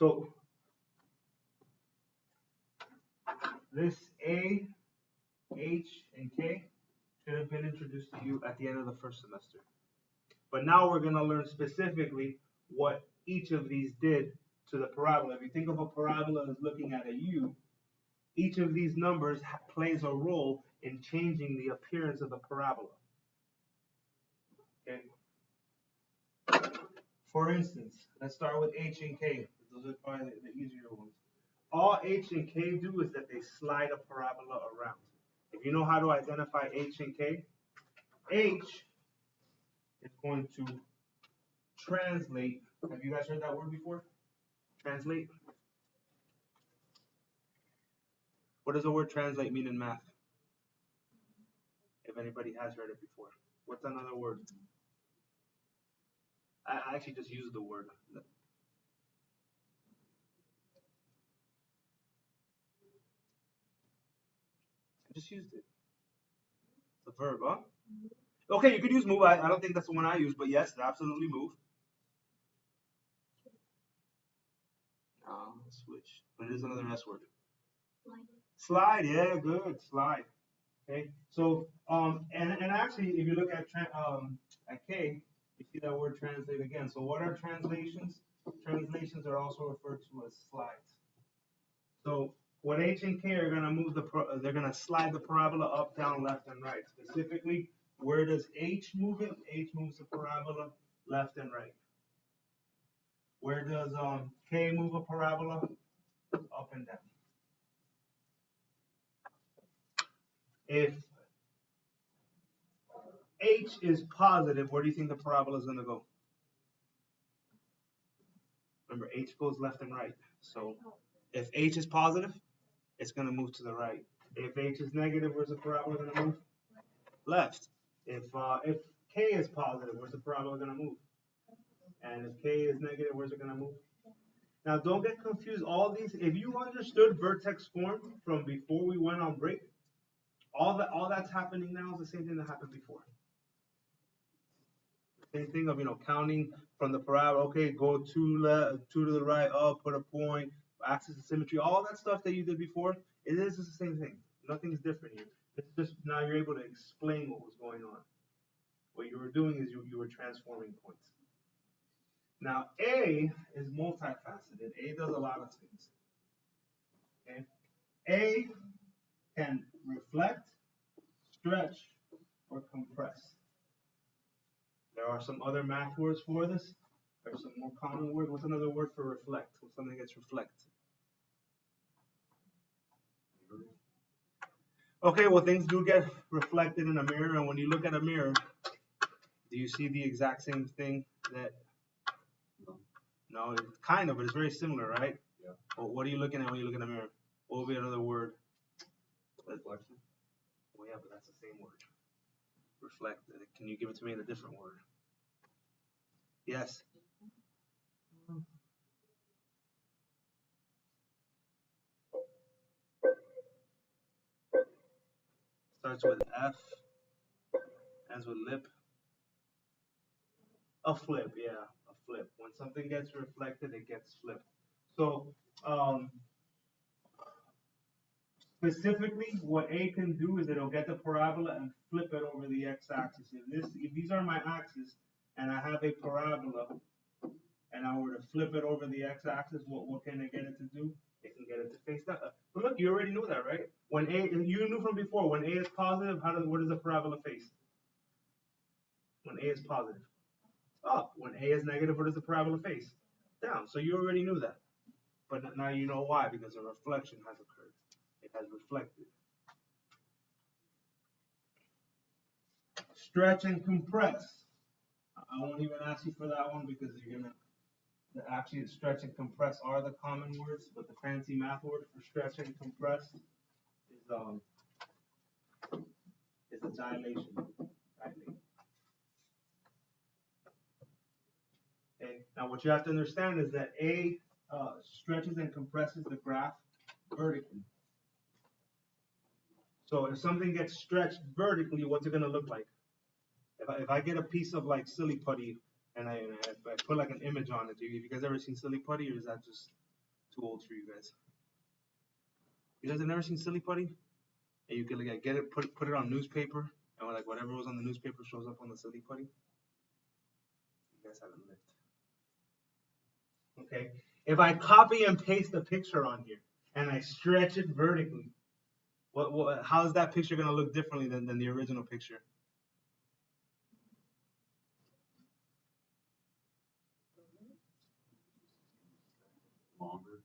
So this A, H, and K should have been introduced to you at the end of the first semester. But now we're going to learn specifically what each of these did to the parabola. If you think of a parabola as looking at a U, each of these numbers plays a role in changing the appearance of the parabola. Okay. For instance, let's start with H and K. Those are probably the easier ones. All H and K do is that they slide a parabola around. If you know how to identify H and K, H is going to translate. Have you guys heard that word before? Translate. What does the word translate mean in math? If anybody has heard it before. What's another word? I actually just used the word. I just used it. It's a verb, huh? Okay, you could use move. I don't think that's the one I use, but yes, absolutely move. Switch. But it is another S word. Slide, yeah, good. Slide. Okay. So and actually if you look at K, you see that word translate again. So what are translations? Translations are also referred to as slides. So what H and K are going to move they're going to slide the parabola up, down, left, and right. Specifically, where does H move it? H moves the parabola left and right. Where does K move a parabola? Up and down. If H is positive, where do you think the parabola is going to go? Remember, H goes left and right. So if H is positive, it's going to move to the right. If H is negative, where's the parabola going to move? Left. If K is positive, where's the parabola going to move? And if K is negative, where's it going to move? Now, don't get confused. All these, if you understood vertex form from before we went on break, all that's happening now is the same thing that happened before. Same thing of counting from the parabola. Okay, go two to the right, up, put a point, axis of symmetry, all that stuff that you did before. It is the same thing. Nothing's different here. It's just now you're able to explain what was going on. What you were doing is you were transforming points. Now A is multifaceted. A does a lot of things. Okay, A can reflect, stretch, or compress. There are some other math words for this. There's some more common words. What's another word for reflect? When something gets reflected. Okay, well, things do get reflected in a mirror, and when you look at a mirror, do you see the exact same thing that? No, it's kind of, but it's very similar, right? Yeah. Well, what are you looking at when you look in a mirror? What would be another word? Reflection. Well, yeah, but that's the same word. Reflect. Can you give it to me in a different word? Yes. Starts with F, ends with lip. A flip, yeah, a flip. When something gets reflected, it gets flipped. So, specifically, what A can do is it'll get the parabola and flip it over the x-axis. If these are my axes, and I have a parabola, and I were to flip it over the x-axis, what can I get it to do? It can get it to face that. But look, you already knew that, right? When A, you knew from before, when A is positive, where does the parabola face? When A is positive, up. When A is negative, where does the parabola face? Down. So you already knew that. But now you know why, because a reflection has occurred. It has reflected. Stretch and compress. I won't even ask you for that one because you're gonna. Actually, stretch and compress are the common words, but the fancy math word for stretch and compress is a dilation. Okay. Now, what you have to understand is that A stretches and compresses the graph vertically. So if something gets stretched vertically, what's it going to look like? If I get a piece of like silly putty and I put like an image on it, have you guys ever seen silly putty, or is that just Too old for you guys. You guys have never seen Silly Putty? And you can like get it, put it on newspaper, and like whatever was on the newspaper shows up on the Silly Putty. You guys haven't lived. Okay. If I copy and paste the picture on here and I stretch it vertically, how is that picture gonna look differently than the original picture? Longer.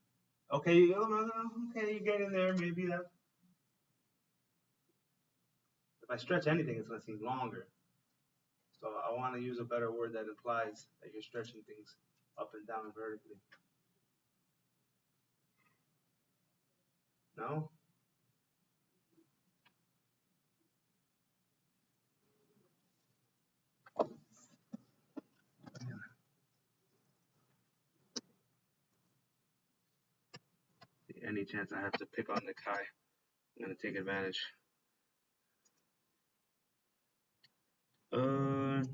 Okay, okay, you get in there, maybe that. If I stretch anything, it's gonna seem longer. So I want to use a better word that implies that you're stretching things up and down vertically. No? Any chance I have to pick on the Kai, I'm gonna take advantage. Okay.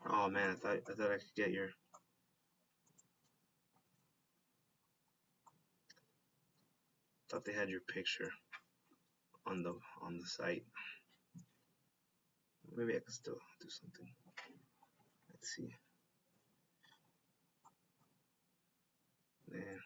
Oh man, I thought I could get your. Thought they had your picture on the site. Maybe I can still do something. Let's see. Man.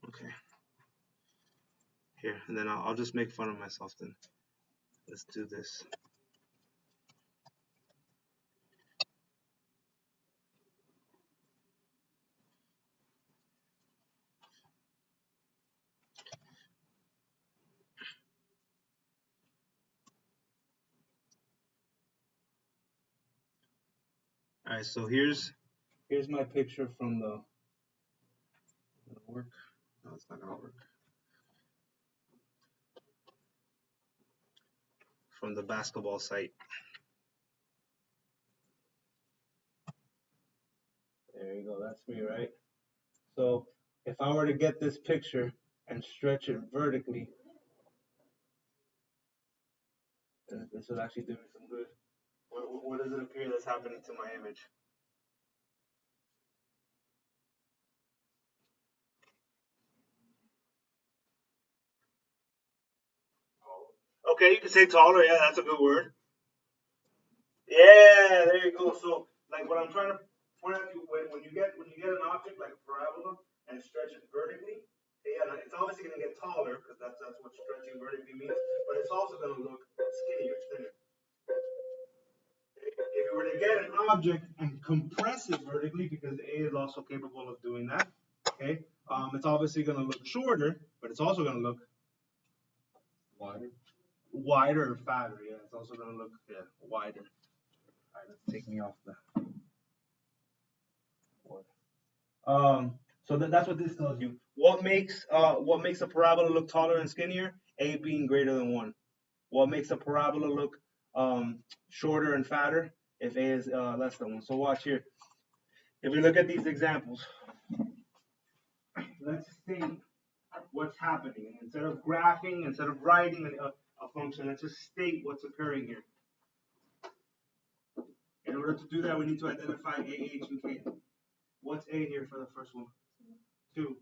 Okay. Here, and then I'll just make fun of myself then. Let's do this. All right, so here's my picture from the. Gonna work? No, it's not gonna work. From the basketball site. There you go. That's me, right? So if I were to get this picture and stretch it vertically, this would actually do me some good. What does it appear that's happening to my image? Okay, you can say taller. Yeah, that's a good word. Yeah, there you go. So, like, what I'm trying to point out to you, when you get an object like a parabola and stretch it vertically, yeah, it's obviously going to get taller because that's what stretching vertically means. But it's also going to look skinnier, thinner. If you were to get an object and compress it vertically, because A is also capable of doing that, okay, it's obviously going to look shorter, but it's also going to look wider or fatter. Yeah, it's also going to look wider. All right, let's take me off the board. So that's what this tells you. What makes a parabola look taller and skinnier? A being greater than 1. What makes a parabola look shorter and fatter? If A is less than 1. So watch here. If we look at these examples, let's state what's happening. Instead of graphing, instead of writing a function, let's just state what's occurring here. In order to do that, we need to identify A, H, and K. What's A here for the first one? 2.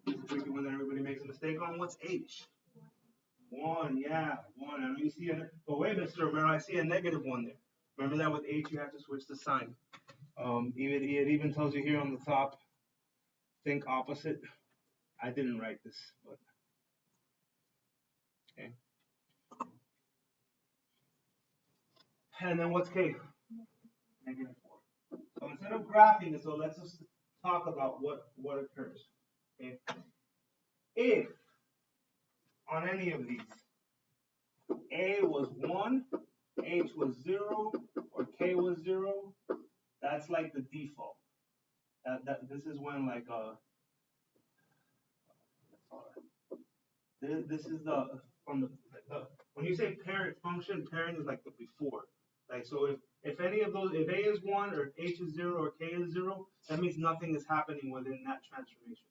This is a tricky one that everybody makes a mistake on. What's H? 1, yeah, 1. And you see it. But wait, Mr. Romero, I see a -1 there. Remember that with H, you have to switch the sign. It even tells you here on the top, think opposite. I didn't write this, but okay. And then what's K? -4. So instead of graphing it, so let's just talk about what occurs. Okay. If on any of these, A was 1, H was 0, or K was 0, that's like the default. This is when like this is the from the when you say parent function, parent is like the before. Like so if any of those, if A is 1 or H is 0 or K is 0, that means nothing is happening within that transformation.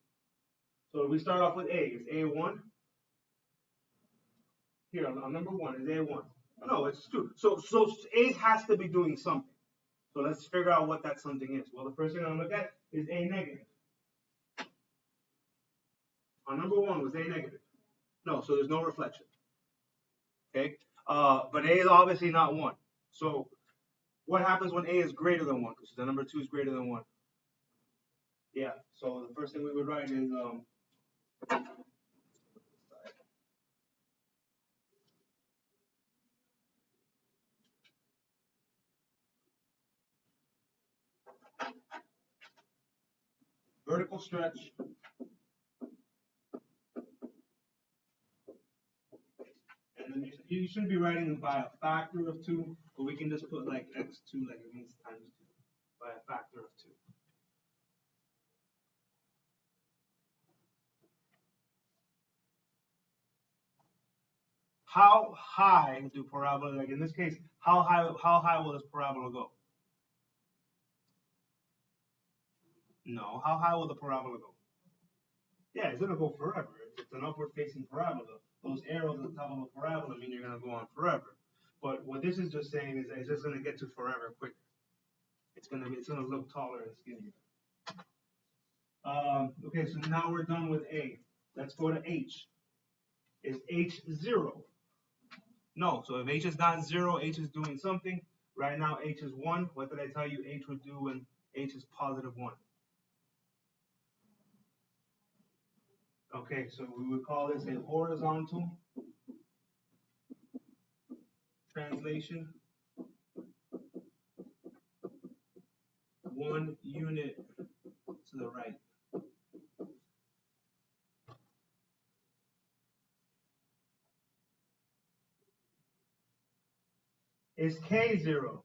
So we start off with A. Is A 1? Here on number 1 is A 1. No, it's 2. So A has to be doing something. So let's figure out what that something is. Well, the first thing I'm gonna look at is A negative. On number 1 was A negative. No, so there's no reflection. Okay, but A is obviously not 1. So what happens when A is greater than 1? Because the number 2 is greater than 1. Yeah, so the first thing we would write is vertical stretch and then you should be writing by a factor of 2, but we can just put like x2 like it means times 2 by a factor of 2. How high do parabola, like in this case, how high will this parabola go? No, how high will the parabola go? Yeah, it's gonna go forever. It's an upward facing parabola. Those arrows at the top of a parabola mean you're gonna go on forever. But what this is just saying is that it's just gonna get to forever quicker. It's gonna look taller and skinnier. Okay, so now we're done with A. Let's go to H. Is H 0? No. So if H is not 0, H is doing something. Right now H is 1. What did I tell you H would do when H is positive 1? Okay, so we would call this a horizontal translation. 1 unit to the right. Is K 0?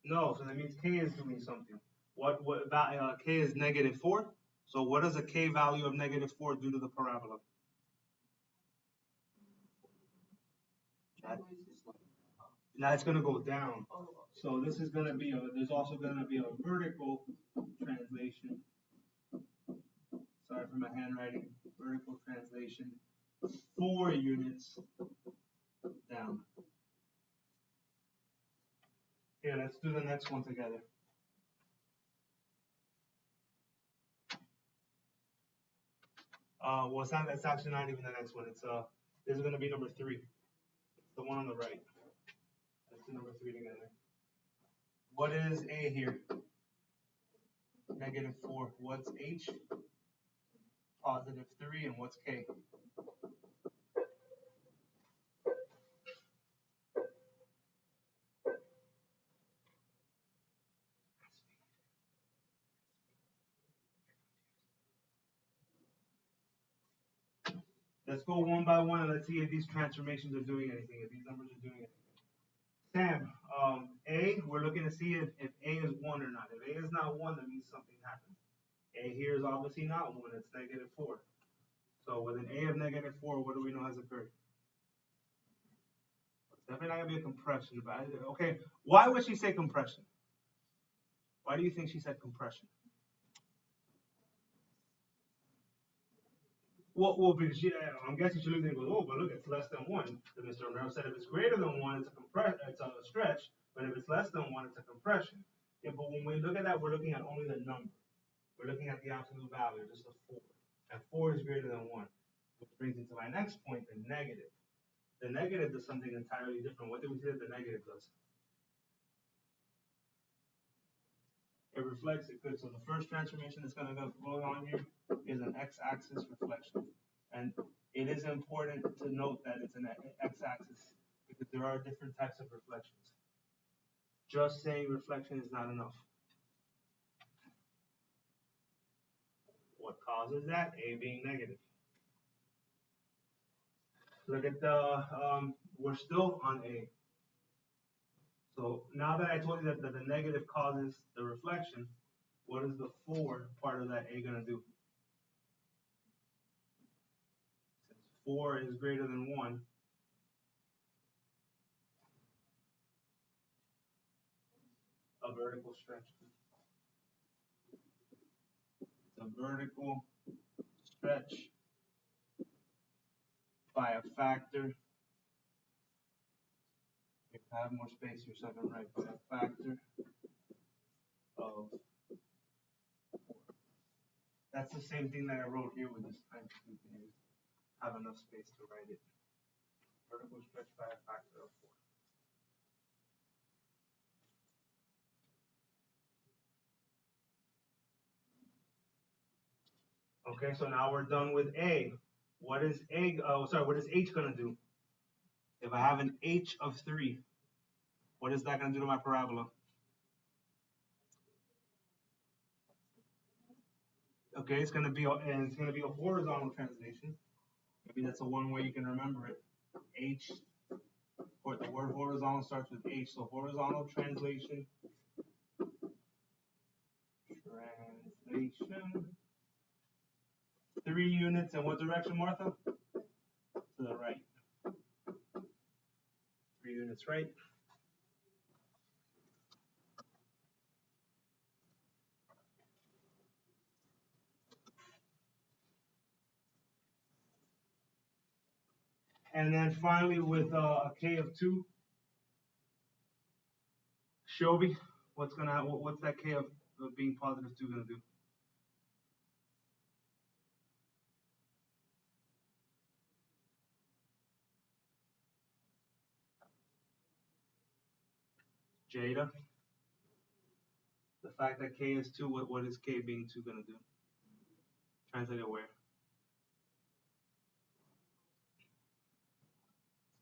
No, so that means K is doing something. What about K is negative 4? So what does a K value of negative 4 do to the parabola? Now it's going to go down. So this is going to be there's also going to be a vertical translation. Sorry for my handwriting. Vertical translation. 4 units down. Here, let's do the next one together. Well, it's actually not even the next one. It's this is going to be number 3. It's the one on the right. Let's do number 3 together. What is A here? Negative 4. What's H? Positive 3. And what's K? Let's go one by one and let's see if these transformations are doing anything, if these numbers are doing anything. Sam, A, we're looking to see if A is 1 or not. If A is not 1, that means something happened. A here is obviously not 1, it's negative 4. So with an A of negative 4, what do we know has occurred? It's definitely not going to be a compression. But okay, why would she say compression? Why do you think she said compression? Well, because I'm guessing she looked at it and goes, oh, but look, it's less than 1. And Mr. Romero said if it's greater than 1, it's a stretch. But if it's less than 1, it's a compression. Yeah, but when we look at that, we're looking at only the number. We're looking at the absolute value, just a 4. And 4 is greater than 1. Which brings me to my next point, the negative. The negative does something entirely different. What did we say that the negative does? It reflects it good. So the first transformation that's going to go on here is an x-axis reflection. And it is important to note that it's an x-axis because there are different types of reflections. Just saying reflection is not enough. What causes that? A being negative. Look at the, we're still on A. So now that I told you that the negative causes the reflection, what is the forward part of that A gonna do? Since 4 is greater than 1, a vertical stretch. It's a vertical stretch by a factor. If I have more space here, so I can write by a factor of 4. That's the same thing that I wrote here with this time. You can have enough space to write it. Vertical stretch by a factor of 4. Okay, so now we're done with A. What is A? Oh, sorry. What is H gonna do? If I have an H of 3, what is that gonna do to my parabola? Okay, it's gonna be a horizontal translation. Maybe that's a one way you can remember it. H, or the word horizontal starts with H, so horizontal translation. Translation. 3 units in what direction, Martha? To the right. 3 units right. And then finally with a K of 2, Shelby, what's that K of being positive 2 gonna do? Jada, the fact that K is 2, what is K being 2 gonna do? Translate it where?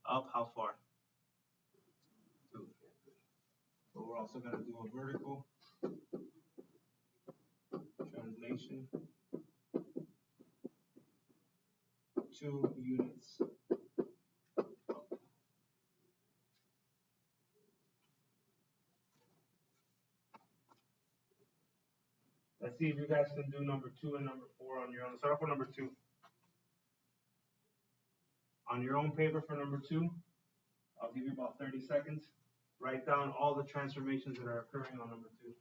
Up, how far? 2. So we're also gonna do a vertical translation, 2 units. Let's see if you guys can do number 2 and number 4 on your own. Start off with number 2. On your own paper for number 2, I'll give you about 30 seconds. Write down all the transformations that are occurring on number 2.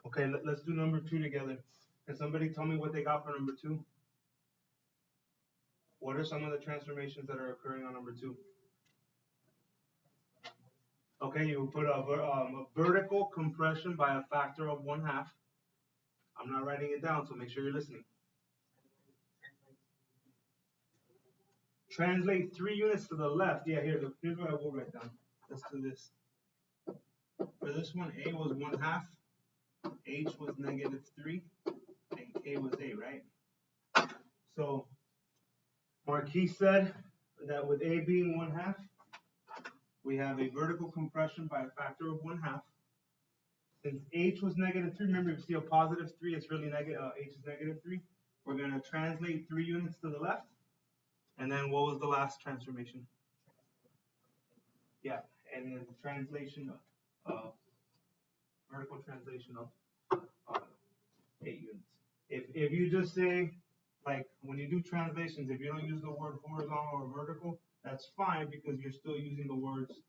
Okay, let's do number 2 together. Can somebody tell me what they got for number 2? What are some of the transformations that are occurring on number 2? Okay, you put a vertical compression by a factor of 1/2. I'm not writing it down, so make sure you're listening. Translate 3 units to the left. Yeah, here's what I will write down. Let's do this. For this one, A was 1/2, H was -3, and K was A, right? So Marquis said that with A being 1/2, we have a vertical compression by a factor of 1/2. Since H was -3, remember if you see a +3, it's really negative. H is -3. We're gonna translate 3 units to the left, and then what was the last transformation? Yeah, and then the translation vertical translation of 8 units. If you just say, like when you do translations, if you don't use the word horizontal or vertical, that's fine because you're still using the words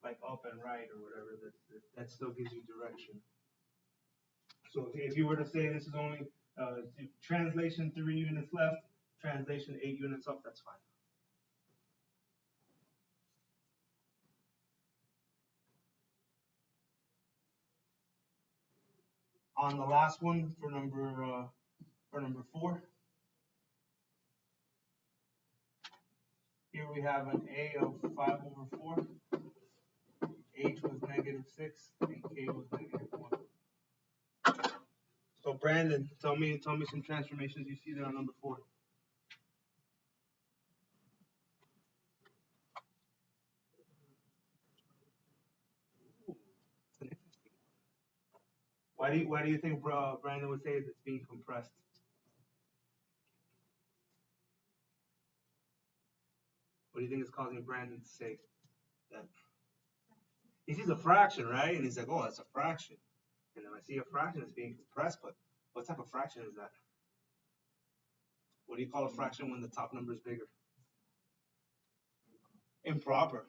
like up and right or whatever. That still gives you direction. So if you were to say this is only translation 3 units left, translation 8 units up, that's fine. On the last one for number 4, here we have an A of 5/4, H was -6, and K was -1. So Brandon, tell me some transformations you see there on number 4. Why do you think Brandon would say it's being compressed? What do you think is causing Brandon to say that? He sees a fraction, right? And he's like, oh, that's a fraction. And then I see a fraction that's being compressed, but what type of fraction is that? What do you call a fraction when the top number is bigger? Improper.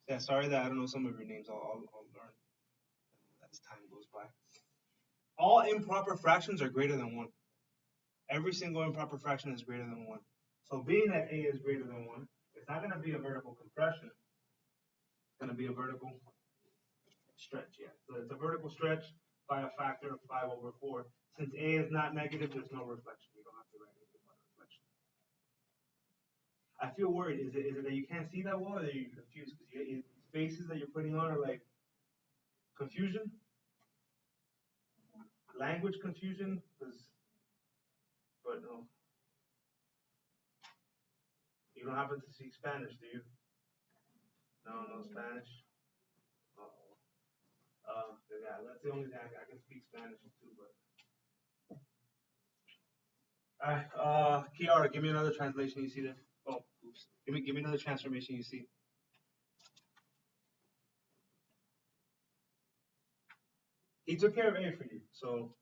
Yeah, sorry that I don't know some of your names. I'll learn as time goes by. All improper fractions are greater than 1. Every single improper fraction is greater than 1. So being that A is greater than 1, it's not going to be a vertical compression. It's going to be a vertical stretch, yeah. So it's a vertical stretch by a factor of 5/4. Since A is not negative, there's no reflection. You don't have to write anything about reflection. I feel worried. Is it that you can't see that well, or are you confused? Because these faces that you're putting on are like confusion? Language confusion? But no. You don't happen to speak Spanish, do you? No Spanish? Uh-oh. Yeah, that's the only thing I can speak Spanish too, but. Alright, Kiara, give me another translation you see there. Oh, oops. Give me another transformation you see. He took care of A for you, so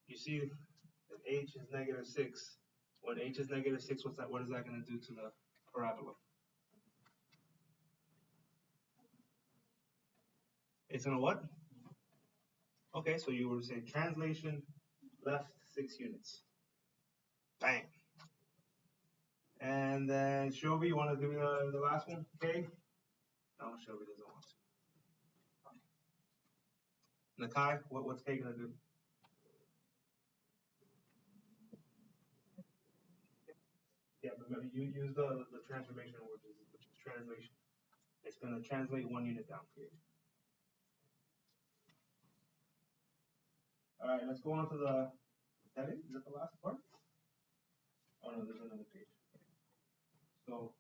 you see that H is -6. When H is -6, what is that going to do to the parabola? It's gonna what? Okay, so you were saying translation left 6 units. Bang. And then Shobi, you want to do the last one? K? No, Shobi doesn't want to. Nakai, what's K gonna do? Yeah, but you use the transformation word, which is translation. It's gonna translate 1 unit down. All right, let's go on to the. Is that it? Is that the last part? Oh no, there's another page. So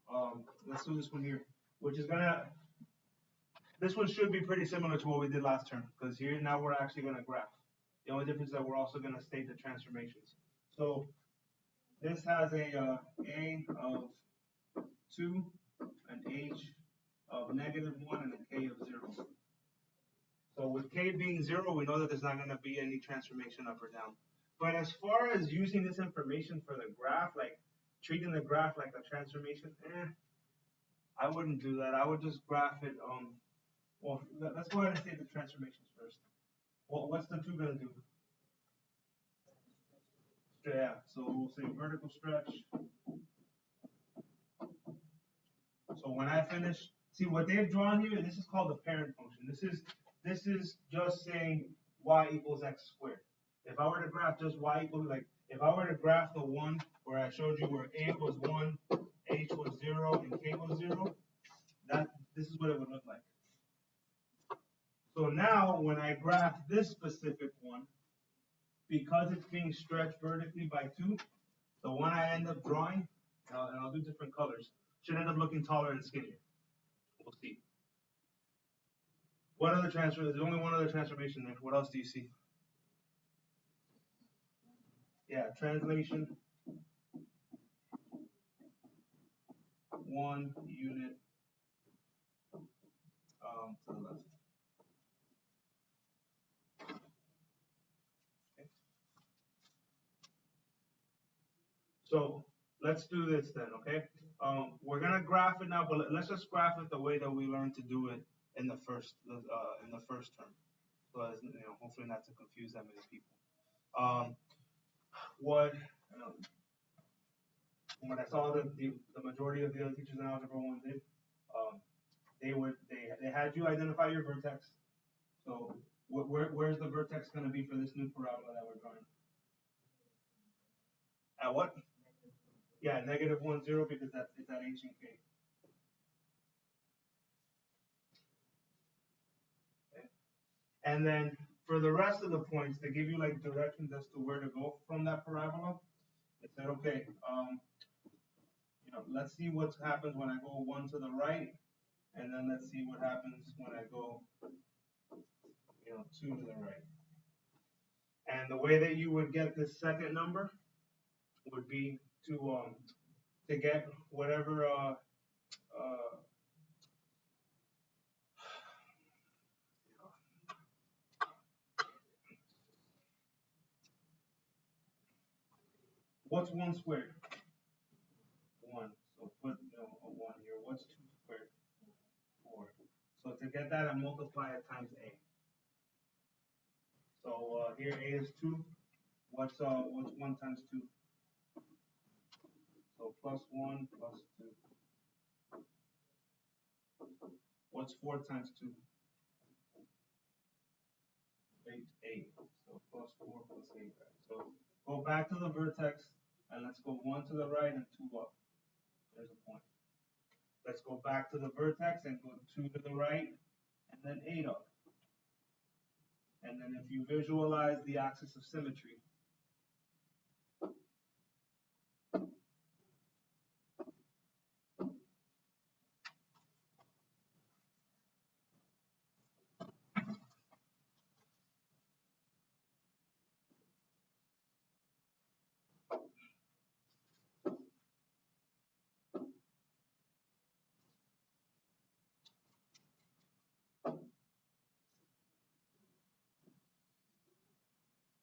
let's do this one here, which is gonna. This one should be pretty similar to what we did last term, because here now we're actually gonna graph. The only difference is that we're also gonna state the transformations. So this has a of 2, an H of -1, and a K of 0. So with K being 0, we know that there's not going to be any transformation up or down. But as far as using this information for the graph, like treating the graph like a transformation, I wouldn't do that. I would just graph it. Well, let's go ahead and say the transformations first. Well, what's the 2 going to do? Yeah, so we'll say vertical stretch. So when I finish, see what they've drawn here, this is called the parent function. This is just saying y equals x squared. If I were to graph just y equals, like, if I were to graph the one where I showed you where A was 1, H was 0, and K was 0, this is what it would look like. So now when I graph this specific one, because it's being stretched vertically by 2, the one I end up drawing, and I'll do different colors, should end up looking taller and skinnier. We'll see. What other transfer? There's only one other transformation there. What else do you see? Yeah, translation 1 unit to the left. So let's do this then, okay? We're gonna graph it now, but let's just graph it the way that we learned to do it in the first term. So as, hopefully not to confuse that many people. Um, what when I saw the majority of the other teachers in Algebra 1 did, um, they had you identify your vertex. So where's the vertex going to be for this new parabola that we're drawing? At what? Yeah, negative 1, 0, because it's at h and k. Okay. And then for the rest of the points, they give you like directions as to where to go from that parabola. They said, okay, let's see what happens when I go 1 to the right, and then let's see what happens when I go, 2 to the right. And the way that you would get this second number would be to get whatever what's 1 squared? 1. So put a 1 here. What's 2 squared? 4. So to get that, I multiply it times a. So here a is 2. What's 1 times 2? So plus 1 plus 2. What's 4 times 2? 8. So plus 4 plus 8. Right? So go back to the vertex and let's go 1 to the right and 2 up. There's a point. Let's go back to the vertex and go 2 to the right and then 8 up. And then if you visualize the axis of symmetry,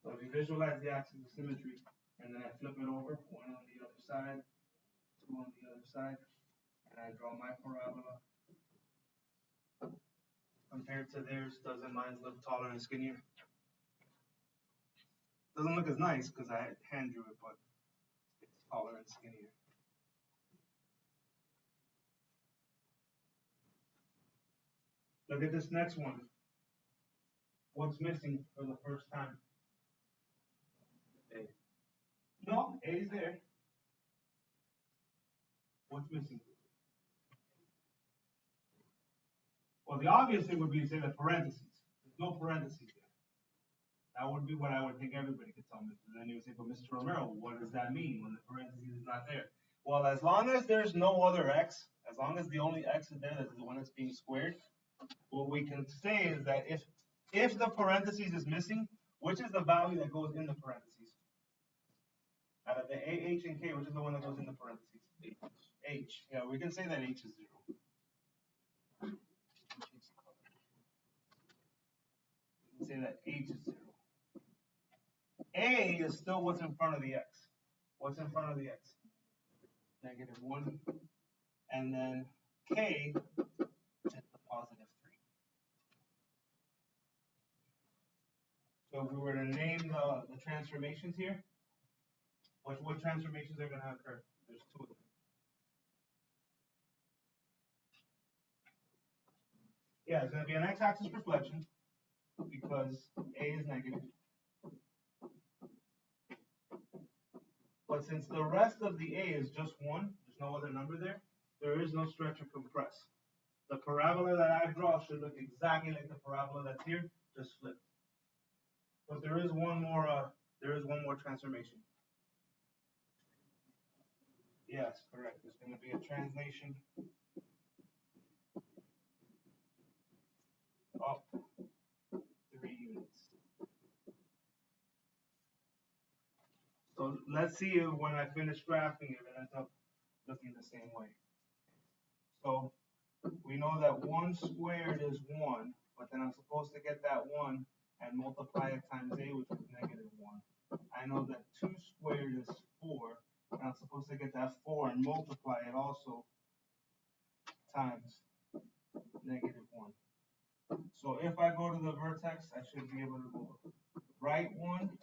so if you visualize the axis of symmetry, and then I flip it over, 1 on the other side, 2 on the other side, and I draw my parabola. Compared to theirs, doesn't mine look taller and skinnier? Doesn't look as nice because I hand drew it, but it's taller and skinnier. Look at this next one. What's missing for the first time? A. No, A is there. What's missing? Well, the obvious thing would be to say the parentheses. There's no parentheses there. That would be what I would think everybody could tell me. And then you would say, but Mr. Romero, what does that mean when the parentheses is not there? Well, as long as there's no other x, as long as the only x is there, that's the one that's being squared, what we can say is that if the parentheses is missing, which is the value that goes in the parentheses? Out of the a, h, and k, which is the one that goes in the parentheses? H. Yeah, we can say that h is 0. We can say that h is 0. A is still what's in front of the x. What's in front of the x? Negative 1. And then k is the positive 3. So if we were to name the transformations here, what transformations are going to occur? There's 2 of them. Yeah, it's going to be an x-axis reflection because A is negative. But since the rest of the A is just 1, there's no other number there, there is no stretch or compress. The parabola that I draw should look exactly like the parabola that's here, just flipped. But there is one more transformation. Yes, correct. There's going to be a translation up 3 units. So let's see if when I finish graphing it ends up looking the same way. So we know that 1 squared is 1, but then I'm supposed to get that 1 and multiply it times a, which is negative 1. I know that 2 squared is 4, and I'm and multiply it also times -1. So if I go to the vertex, I should be able to go right 1,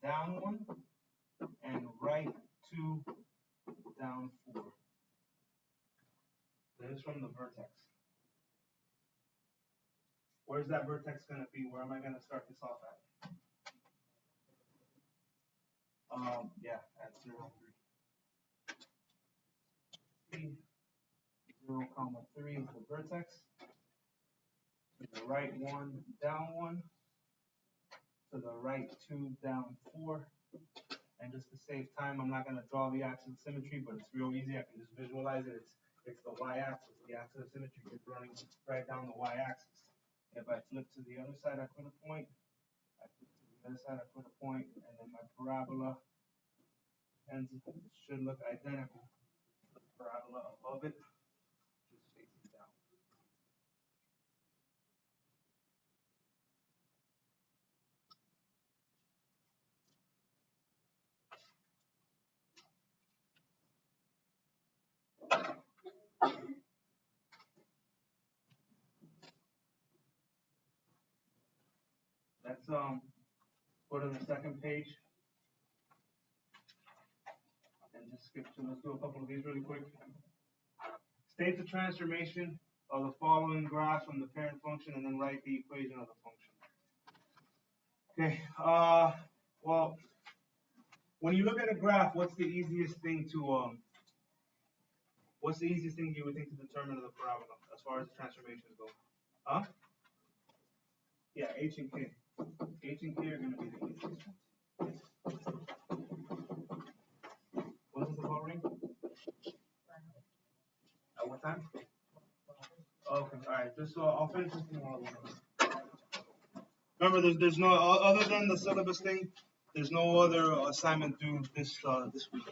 down 1, and right 2, down 4. That is from the vertex. Where's that vertex going to be? Where am I going to start this off at? Yeah, at 0, 3. 0, 3 is the vertex. To the right 1, down 1. To the right 2, down 4. And just to save time, I'm not going to draw the axis of symmetry, but it's real easy. I can just visualize it. It's the y-axis. The axis of symmetry is running right down the y-axis. If I flip to the other side, I put a point. I flip to the other side, I put a point, and then my parabola should look identical to the parabola above it, just facing down. Let's go to the second page and just skip to, let's do a couple of these really quick. State the transformation of the following graphs from the parent function and then write the equation of the function. Okay, well, when you look at a graph, what's the easiest thing you would think to determine the parabola as far as the transformations go? Huh? Yeah, H and K. H and K are going to be the easiest ones. When is the ball ring? At what time? Okay, all right. Just so I'll finish this tomorrow. Remember, there's no other than the syllabus thing. There's no other assignment due this week.